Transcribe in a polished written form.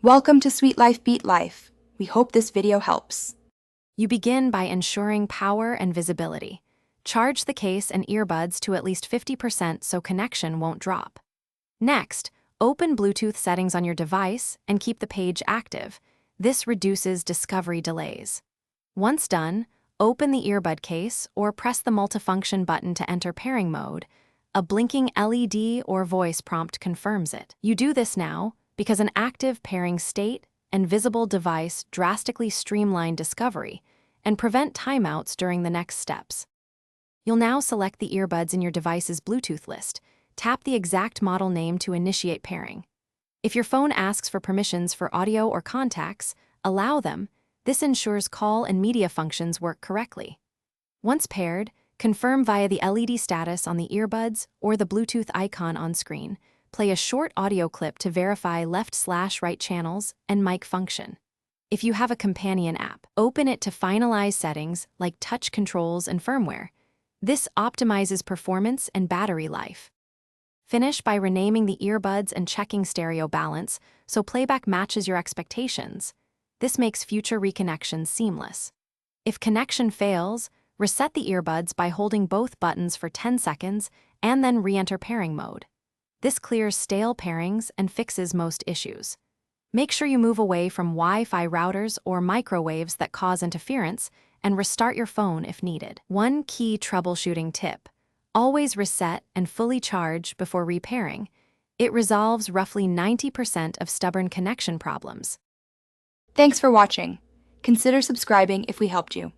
Welcome to Sweet Life Beat Life. We hope this video helps. You begin by ensuring power and visibility. Charge the case and earbuds to at least 50% so connection won't drop. Next, open Bluetooth settings on your device and keep the page active. This reduces discovery delays. Once done, open the earbud case or press the multifunction button to enter pairing mode. A blinking LED or voice prompt confirms it. You do this now because an active pairing state and visible device drastically streamline discovery and prevent timeouts during the next steps. You'll now select the earbuds in your device's Bluetooth list. Tap the exact model name to initiate pairing. If your phone asks for permissions for audio or contacts, allow them. This ensures call and media functions work correctly. Once paired, confirm via the LED status on the earbuds or the Bluetooth icon on screen. Play a short audio clip to verify left/right channels and mic function. If you have a companion app, open it to finalize settings like touch controls and firmware. This optimizes performance and battery life. Finish by renaming the earbuds and checking stereo balance so playback matches your expectations. This makes future reconnections seamless. If connection fails, reset the earbuds by holding both buttons for 10 seconds and then re-enter pairing mode. This clears stale pairings and fixes most issues. Make sure you move away from Wi-Fi routers or microwaves that cause interference and restart your phone if needed. One key troubleshooting tip: always reset and fully charge before repairing. It resolves roughly 90% of stubborn connection problems. Thanks for watching. Consider subscribing if we helped you.